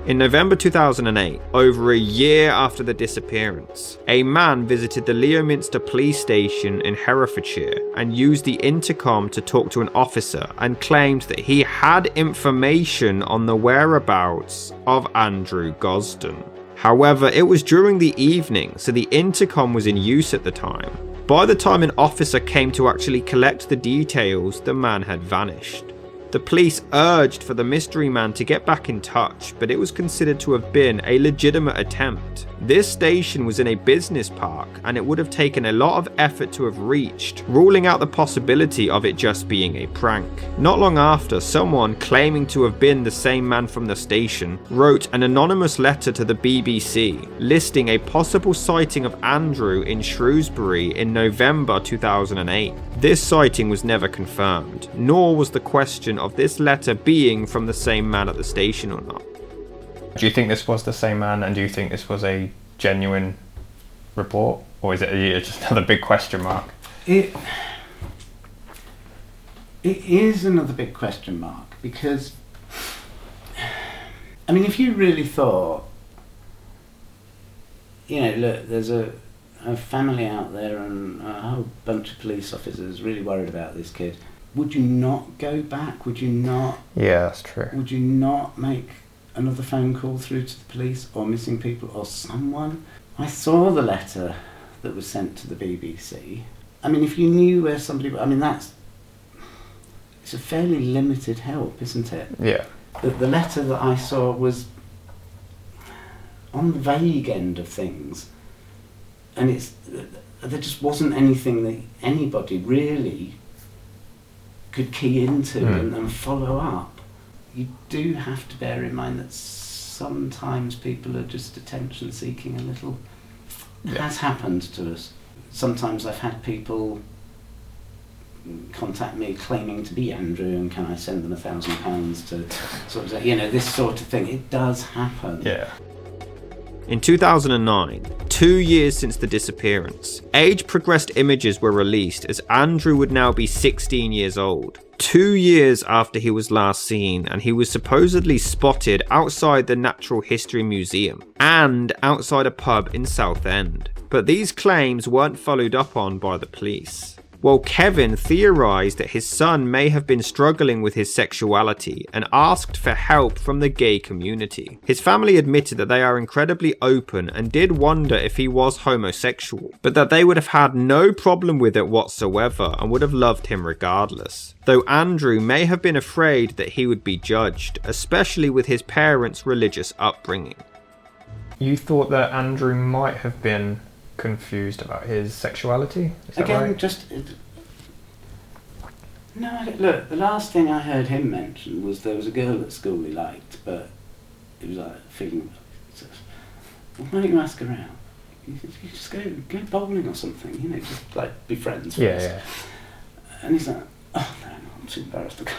In November 2008, over a year after the disappearance, a man visited the Leominster police station in Herefordshire and used the intercom to talk to an officer and claimed that he had information on the whereabouts of Andrew Gosden. However, it was during the evening, so the intercom was in use at the time. By the time an officer came to actually collect the details, the man had vanished. The police urged for the mystery man to get back in touch, but it was considered to have been a legitimate attempt. This station was in a business park, and it would have taken a lot of effort to have reached, ruling out the possibility of it just being a prank. Not long after, someone claiming to have been the same man from the station wrote an anonymous letter to the BBC, listing a possible sighting of Andrew in Shrewsbury in November 2008. This sighting was never confirmed, nor was the question of this letter being from the same man at the station or not. Do you think this was the same man, and do you think this was a genuine report, or is it just another big question mark? It is another big question mark, because if you really thought, look, there's a family out there and a whole bunch of police officers really worried about this kid, would you not go back? Would you not? Yeah, that's true. Would you not make another phone call through to the police or missing people or someone? I saw the letter that was sent to the BBC. If you knew where somebody... it's a fairly limited help, isn't it? Yeah. The letter that I saw was on the vague end of things. And there just wasn't anything that anybody really could key into and follow up. You do have to bear in mind that sometimes people are just attention seeking a little. It has happened to us. Sometimes I've had people contact me claiming to be Andrew, and can I send them £1,000 to sort of say, this sort of thing. It does happen. Yeah. In 2009, 2 years since the disappearance, age-progressed images were released as Andrew would now be 16 years old. 2 years after he was last seen, and he was supposedly spotted outside the Natural History Museum and outside a pub in Southend. But these claims weren't followed up on by the police. Well, Kevin theorised that his son may have been struggling with his sexuality and asked for help from the gay community. His family admitted that they are incredibly open and did wonder if he was homosexual, but that they would have had no problem with it whatsoever and would have loved him regardless. Though Andrew may have been afraid that he would be judged, especially with his parents' religious upbringing. You thought that Andrew might have been confused about his sexuality? Is that Again, right? No, look, the last thing I heard him mention was there was a girl at school he liked, but he was like feeling, why don't you ask her out? You just go bowling or something, you know, just like be friends first. Yeah. And he's like, oh no, I'm too embarrassed to go.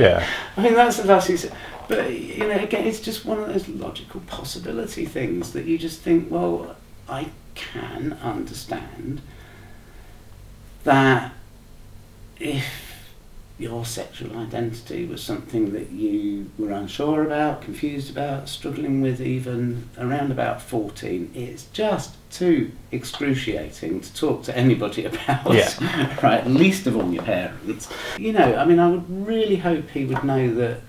Yeah. I mean, that's the last he said. But, you know, again, it's just one of those logical possibility things that you just think, well, I can understand that if your sexual identity was something that you were unsure about, confused about, struggling with even around about 14, it's just too excruciating to talk to anybody about, Yeah. right? Least of all your parents. You know, I mean, I would really hope he would know that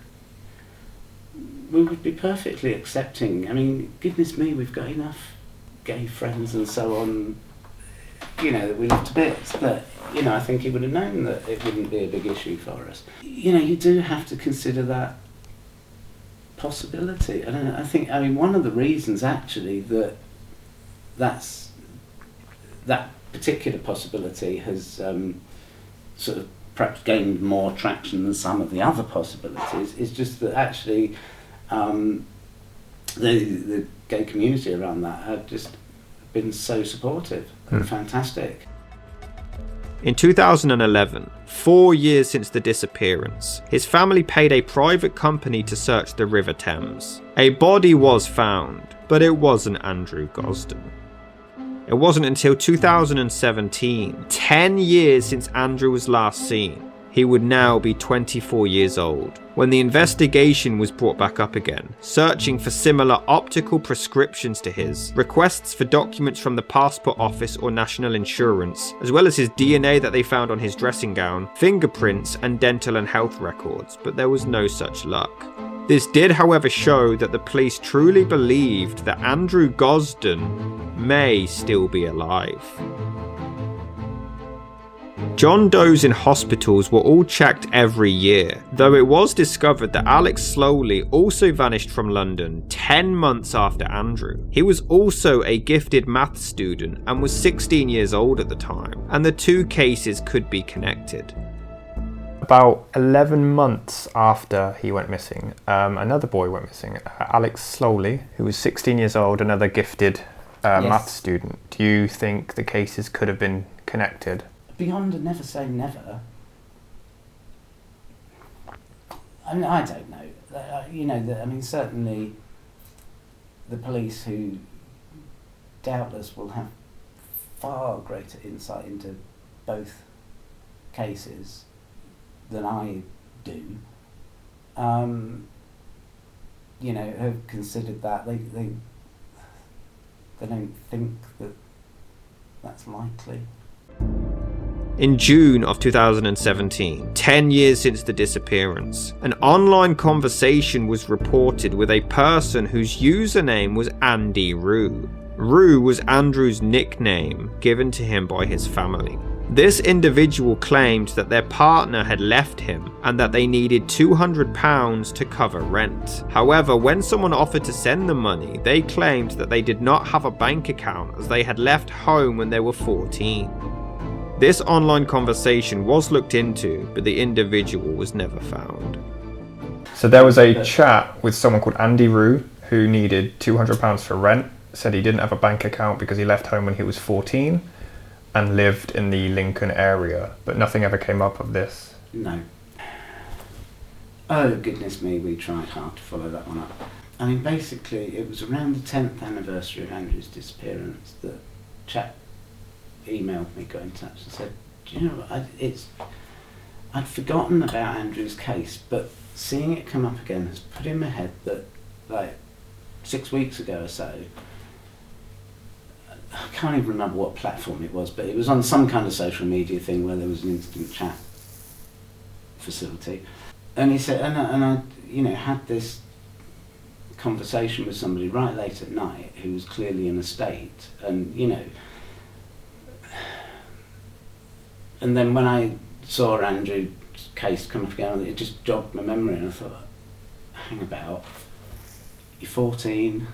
we would be perfectly accepting. I mean, goodness me, we've got enough gay friends and so on, you know, that we love to bits, but, you know, I think he would have known that it wouldn't be a big issue for us. You know, you do have to consider that possibility. And I think, I mean, one of the reasons actually that particular possibility has sort of perhaps gained more traction than some of the other possibilities is just that actually the gay community around that have just been so supportive and fantastic. In 2011, 4 years since the disappearance, his family paid a private company to search the River Thames. A body was found, but it wasn't Andrew Gosden. It wasn't until 2017, 10 years since Andrew was last seen, he would now be 24 years old, when the investigation was brought back up again, searching for similar optical prescriptions to his, requests for documents from the passport office or national insurance, as well as his DNA that they found on his dressing gown, fingerprints and dental and health records, but there was no such luck. This did, however, show that the police truly believed that Andrew Gosden may still be alive. John Does in hospitals were all checked every year, though it was discovered that Alex Slowly also vanished from London 10 months after Andrew. He was also a gifted maths student and was 16 years old at the time, and the two cases could be connected. About 11 months after he went missing, another boy went missing, Alex Slowly, who was 16 years old, another gifted maths student. Do you think the cases could have been connected? Beyond a never say never. I mean, I don't know. You know, I mean, certainly the police, who doubtless will have far greater insight into both cases than I do, you know, have considered that. They don't think that that's likely. In June of 2017, 10 years since the disappearance, an online conversation was reported with a person whose username was Andy Rue. Rue was Andrew's nickname given to him by his family. This individual claimed that their partner had left him and that they needed £200 to cover rent. However, when someone offered to send them money, they claimed that they did not have a bank account as they had left home when they were 14. This online conversation was looked into, but the individual was never found. So there was a chat with someone called Andy Rue who needed £200 for rent, said he didn't have a bank account because he left home when he was 14 and lived in the Lincoln area, but nothing ever came up of this. No. Oh, goodness me, we tried hard to follow that one up. I mean, basically, it was around the 10th anniversary of Andrew's disappearance that chap emailed me, got in touch and said, do you know, I'd forgotten about Andrew's case, but seeing it come up again has put in my head that, like, 6 weeks ago or so, I can't even remember what platform it was, but it was on some kind of social media thing where there was an instant chat facility. And he said, and I you know, had this conversation with somebody right late at night who was clearly in a state, and, you know, and then when I saw Andrew's case come up again, it just jogged my memory, and I thought, hang about, you're 14,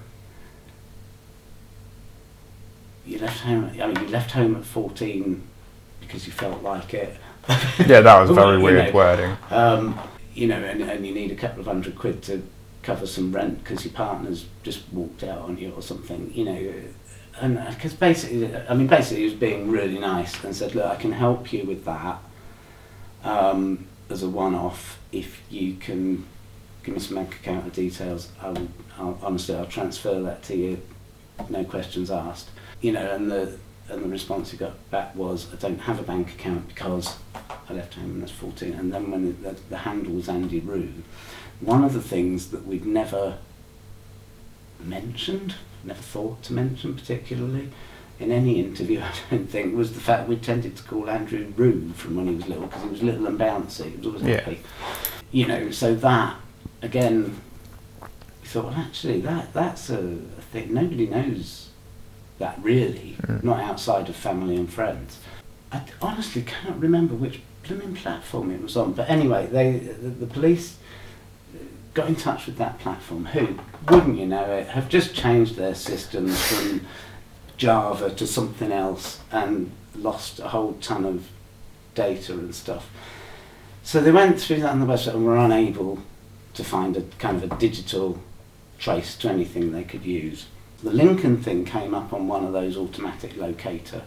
you left home, I mean, you left home at 14 because you felt like it. Yeah, that was very weird wording. You know, and you need a couple of £100 to cover some rent because your partner's just walked out on you or something, you know. And because basically he was being really nice and said, look, I can help you with that as a one-off if you can give me some bank account details. I'll transfer that to you, no questions asked. You know, and the response he got back was, I don't have a bank account because I left home when I was 14. And then when the handle was Andy Rue, one of the things that we'd never mentioned, never thought to mention particularly in any interview, I don't think, was the fact we tended to call Andrew Rue from when he was little, because he was little and bouncy. He was always happy. You know, so that, again, we thought, well, actually, that's a thing. Nobody knows that really, not outside of family and friends. I honestly can't remember which blooming platform it was on, but anyway, the police got in touch with that platform, who, wouldn't you know it, have just changed their systems from Java to something else and lost a whole ton of data and stuff. So they went through that on the website and were unable to find a kind of a digital trace to anything they could use. The Lincoln thing came up on one of those automatic locator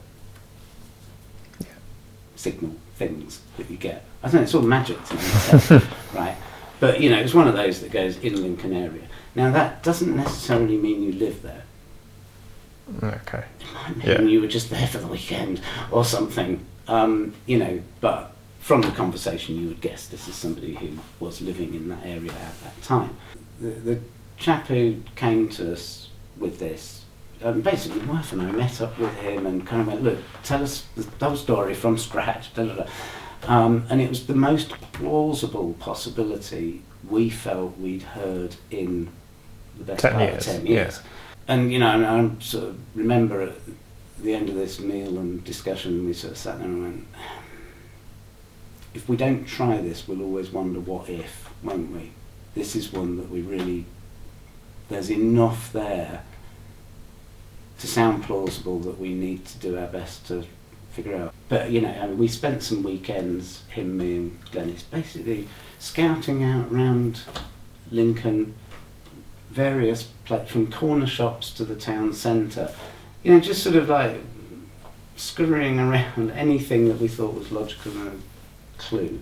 signal things that you get. I don't know, it's all magic to me, right? But, you know, it's one of those that goes in Lincoln area. Now, that doesn't necessarily mean you live there. Okay. It might mean you were just there for the weekend or something, you know, but from the conversation you would guess this is somebody who was living in that area at that time. The chap who came to us with this, basically my wife and I met up with him and kind of went, look, tell us the whole story from scratch, da, da, da. And it was the most plausible possibility we felt we'd heard in the best part of 10 years. Yeah. And, you know, and I sort of remember at the end of this meal and discussion, we sort of sat there and went, if we don't try this, we'll always wonder what if, won't we? This is one that we really, there's enough there to sound plausible that we need to do our best to figure out. But, you know, I mean, we spent some weekends, him, me and Glenys, basically scouting out around Lincoln, various from corner shops to the town centre, you know, just sort of like scurrying around anything that we thought was logical and a clue.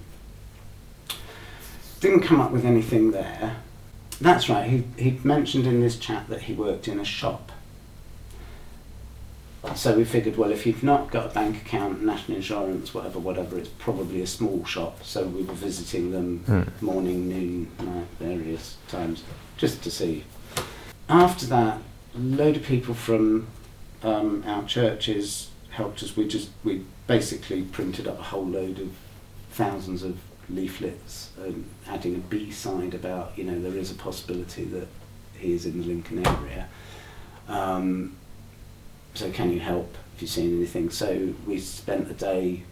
Didn't come up with anything there. That's right, he mentioned in this chat that he worked in a shop. So we figured, well, if you've not got a bank account, national insurance, whatever, it's probably a small shop. So we were visiting them morning, noon, night, various times, just to see. After that, a load of people from our churches helped us. We basically printed up a whole load of thousands of leaflets, adding a B-side about, you know, there is a possibility that he is in the Lincoln area. So can you help if you've seen anything? So we spent a day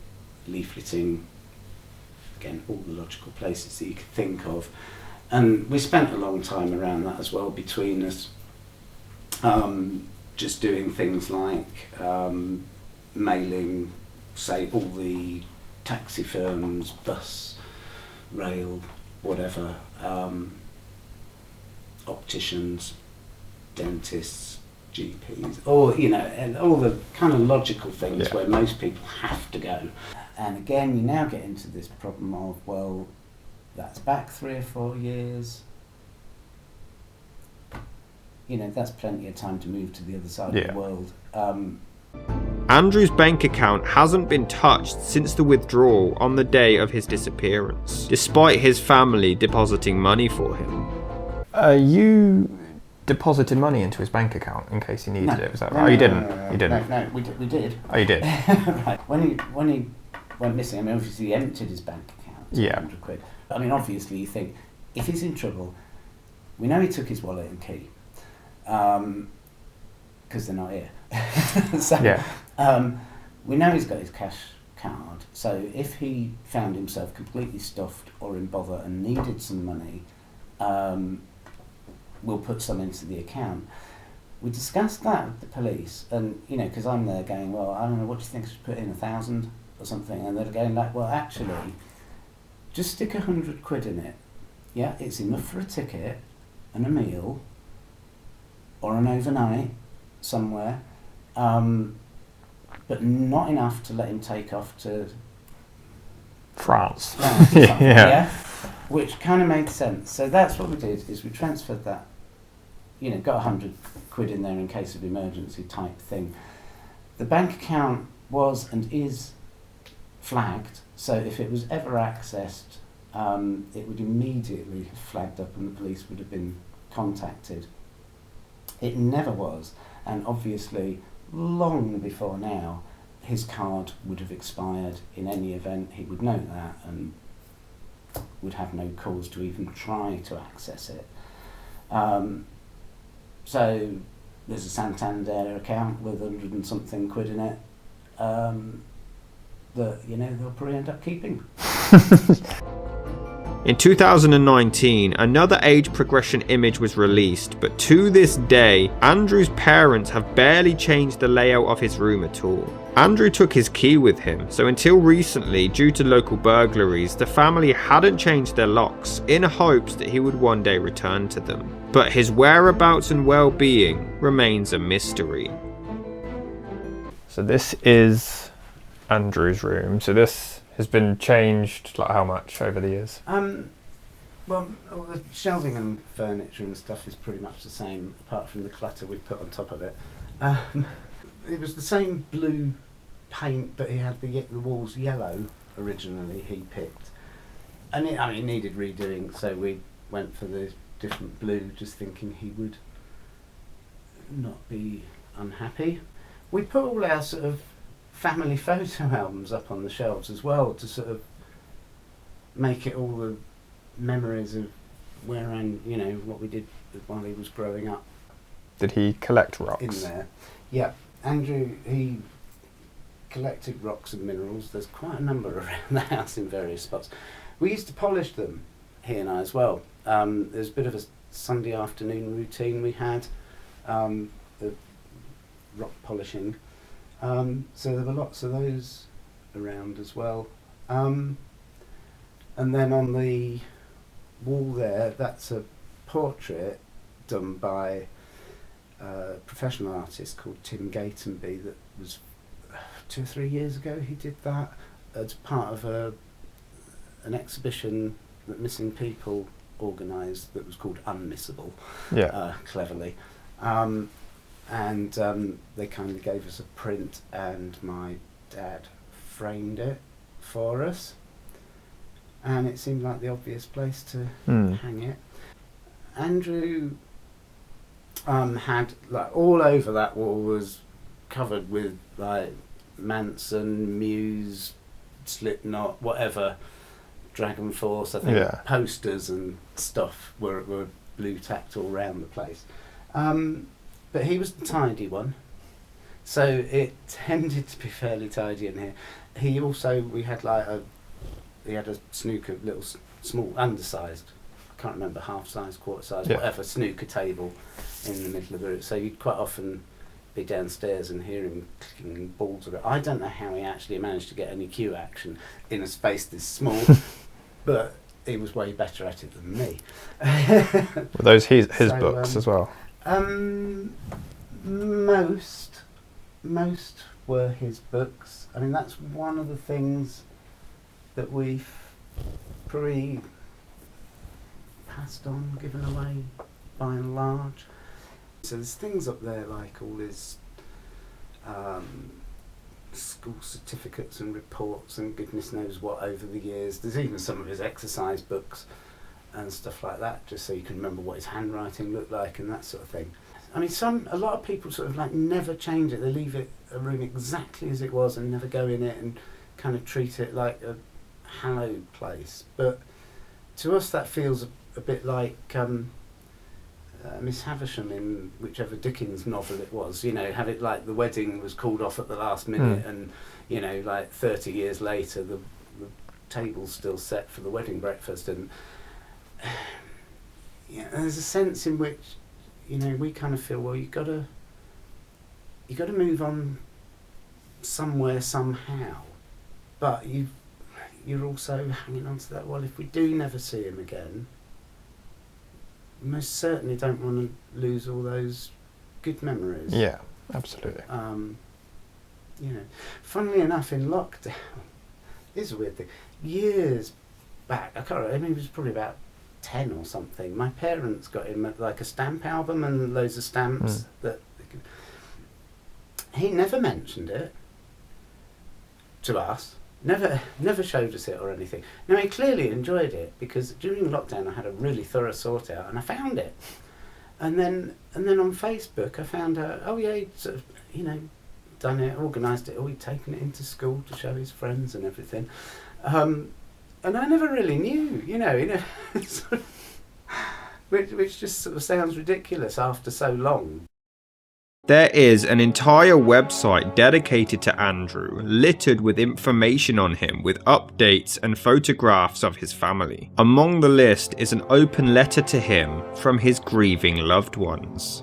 leafleting, again, all the logical places that you could think of. And we spent a long time around that as well between us, just doing things like mailing, say, all the taxi firms, bus, rail, whatever, opticians, dentists, GPs, or, you know, and all the kind of logical things where most people have to go. And again, you now get into this problem of, well, that's back 3 or 4 years. You know, that's plenty of time to move to the other side of the world. Andrew's bank account hasn't been touched since the withdrawal on the day of his disappearance, despite his family depositing money for him. You deposited money into his bank account in case he needed it, was that right? You didn't? You didn't? No, we did. Oh, you did? Right. When he went missing, I mean, obviously he emptied his bank account, £100. I mean, obviously you think, if he's in trouble, we know he took his wallet and key, because they're not here. So, we know he's got his cash card, so if he found himself completely stuffed or in bother and needed some money, we'll put some into the account. We discussed that with the police, and, you know, because I'm there going, well, I don't know, what do you think I should put in, 1,000 or something? And they're going like, well, actually, just stick £100 in it. Yeah, it's enough for a ticket, and a meal, or an overnight somewhere, but not enough to let him take off to France. France or something, Yeah. which kind of made sense. So that's what we did, is we transferred that, got 100 quid in there in case of emergency type thing. The bank account was and is flagged, so if it was ever accessed, it would immediately have flagged up and the police would have been contacted. It never was, and obviously long before now his card would have expired in any event. He would know that and would have no cause to even try to access it. So there's a Santander account with 100 and something quid in it that they'll probably end up keeping. In 2019, another age progression image was released, but to this day, Andrew's parents have barely changed the layout of his room at all. Andrew took his key with him, so until recently, due to local burglaries, the family hadn't changed their locks, in hopes that he would one day return to them. But his whereabouts and well-being remains a mystery. So this is Andrew's room. So this has been changed, like how much over the years? Well, all the shelving and furniture and stuff is pretty much the same, apart from the clutter we put on top of it. It was the same blue paint, but he had the walls yellow originally, he picked. And it needed redoing, so we went for the different blue, just thinking he would not be unhappy. We put all our sort of family photo albums up on the shelves as well, to sort of make it all the memories of where and what we did while he was growing up. Did he collect rocks? In there, yeah. Andrew, he collected rocks and minerals. There's quite a number around the house in various spots. We used to polish them, he and I as well. There's a bit of a Sunday afternoon routine we had, the rock polishing. So there were lots of those around as well. And then on the wall there, that's a portrait done by a professional artist called Tim Gatenby. That was 2 or 3 years ago he did that as part of an exhibition that Missing People organised that was called Unmissable, cleverly. And they kindly gave us a print, and my dad framed it for us, and it seemed like the obvious place to hang it. Andrew had, like, all over that wall was covered with, like, Manson, Muse, Slipknot, whatever, Dragon Force, I think, posters and stuff were blue tacked all around the place. But he was the tidy one, so it tended to be fairly tidy in here. He also, we had he had a snooker, little small, undersized, I can't remember, half size, quarter size, whatever, snooker table in the middle of the room. So you'd quite often be downstairs and hear him clicking balls around. I don't know how he actually managed to get any cue action in a space this small, but he was way better at it than me. Were those his books as well? Most were his books. I mean, that's one of the things that we've probably passed on, given away by and large. So there's things up there like all his school certificates and reports and goodness knows what over the years. There's even some of his exercise books and stuff like that, just so you can remember what his handwriting looked like and that sort of thing. I mean, a lot of people sort of like never change it. They leave a room exactly as it was and never go in it and kind of treat it like a hallowed place. But to us, that feels a bit like Miss Havisham in whichever Dickens novel it was. Have it like the wedding was called off at the last minute, and like 30 years later, the table's still set for the wedding breakfast, and there's a sense in which we kind of feel, well, you got to move on somewhere somehow, but you're also hanging on to that. Well, if we do never see him again, most certainly don't want to lose all those good memories. Yeah, absolutely. You know, funnily enough, in lockdown, this is a weird thing. Years back, I can't remember, I mean, it was probably about 10 or something. My parents got him like a stamp album and loads of stamps that he never mentioned it to us. Never showed us it or anything. Now, he clearly enjoyed it because during lockdown I had a really thorough sort out and I found it. And then on Facebook I found out, oh yeah, he'd sort of, you know, done it, organised it, he'd taken it into school to show his friends and everything. And I never really knew, you know, sort of, which just sort of sounds ridiculous after so long. There is an entire website dedicated to Andrew, littered with information on him with updates and photographs of his family. Among the list is an open letter to him from his grieving loved ones.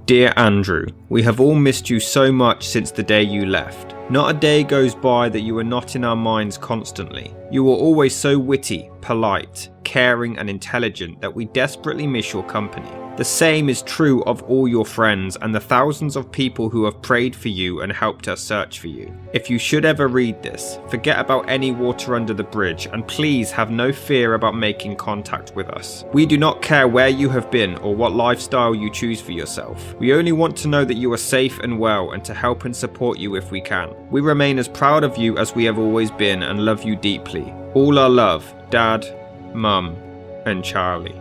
Dear Andrew, we have all missed you so much since the day you left. Not a day goes by that you are not in our minds constantly. You were always so witty, polite, caring and intelligent that we desperately miss your company. The same is true of all your friends and the thousands of people who have prayed for you and helped us search for you. If you should ever read this, forget about any water under the bridge and please have no fear about making contact with us. We do not care where you have been or what lifestyle you choose for yourself. We only want to know that you are safe and well and to help and support you if we can. We remain as proud of you as we have always been and love you deeply. All our love, Dad, Mum, and Charlie.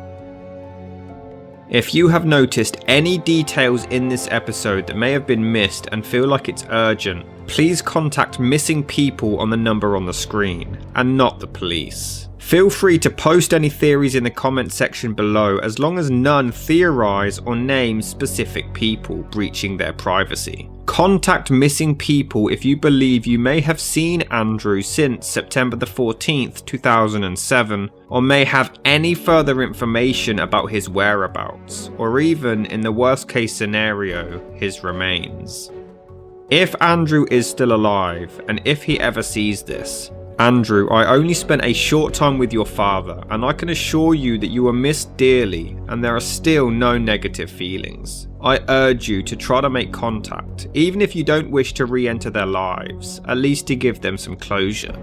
If you have noticed any details in this episode that may have been missed and feel like it's urgent, please contact missing people on the number on the screen, and not the police. Feel free to post any theories in the comment section below as long as none theorise or name specific people breaching their privacy. Contact missing people if you believe you may have seen Andrew since September the 14th, 2007, or may have any further information about his whereabouts, or even, in the worst case scenario, his remains. If Andrew is still alive, and if he ever sees this, Andrew, I only spent a short time with your father, and I can assure you that you are missed dearly, and there are still no negative feelings. I urge you to try to make contact, even if you don't wish to re-enter their lives, at least to give them some closure.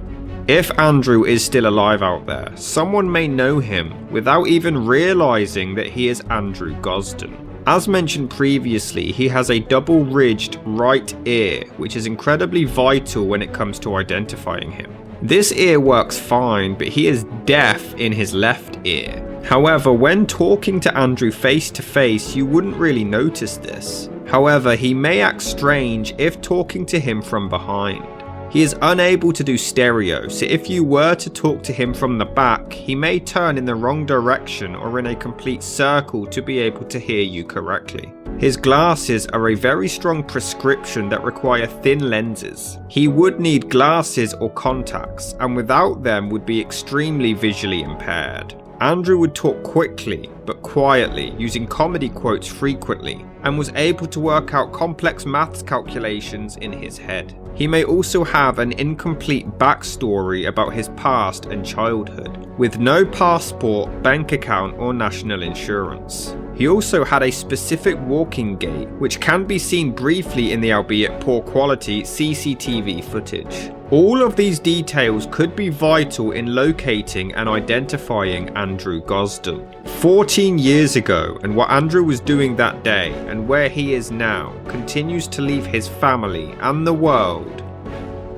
If Andrew is still alive out there, someone may know him without even realising that he is Andrew Gosden. As mentioned previously, he has a double-ridged right ear, which is incredibly vital when it comes to identifying him. This ear works fine, but he is deaf in his left ear. However, when talking to Andrew face to face, you wouldn't really notice this. However, he may act strange if talking to him from behind. He is unable to do stereo, so if you were to talk to him from the back, he may turn in the wrong direction or in a complete circle to be able to hear you correctly. His glasses are a very strong prescription that require thin lenses. He would need glasses or contacts, and without them would be extremely visually impaired. Andrew would talk quickly, but quietly, using comedy quotes frequently, and was able to work out complex maths calculations in his head. He may also have an incomplete backstory about his past and childhood, with no passport, bank account, or national insurance. He also had a specific walking gait, which can be seen briefly in the albeit poor quality CCTV footage. All of these details could be vital in locating and identifying Andrew Gosden. 14 years ago, and what Andrew was doing that day and where he is now continues to leave his family and the world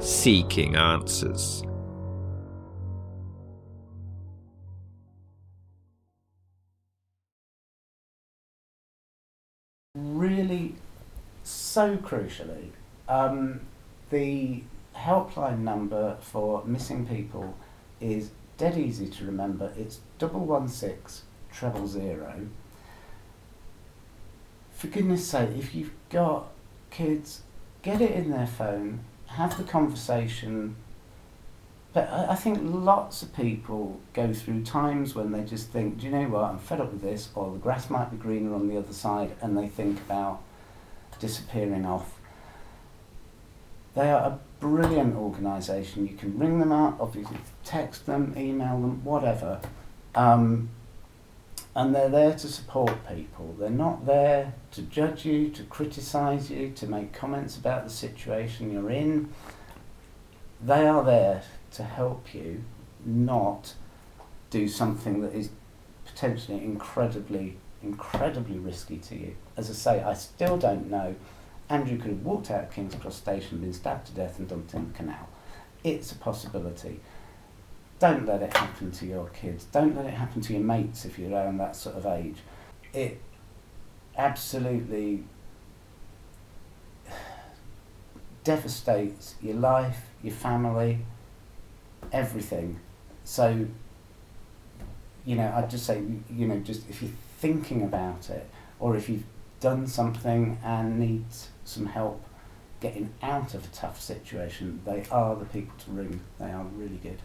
seeking answers. Really, so crucially, the helpline number for missing people is dead easy to remember. It's 116 000. For goodness sake, if you've got kids, get it in their phone, have the conversation. But I think lots of people go through times when they just think, do you know what, I'm fed up with this, or the grass might be greener on the other side, and they think about disappearing off. They are a brilliant organisation. You can ring them up, obviously text them, email them, whatever. And they're there to support people. They're not there to judge you, to criticise you, to make comments about the situation you're in. They are there to help you not do something that is potentially incredibly risky to you. As I say, I still don't know. Andrew could have walked out of King's Cross Station, been stabbed to death and dumped in the canal. It's a possibility. Don't let it happen to your kids. Don't let it happen to your mates if you're around that sort of age. It absolutely devastates your life, your family, everything. So, I'd just say, just if you're thinking about it, or if you've done something and need some help getting out of a tough situation, they are the people to ring. They are really good.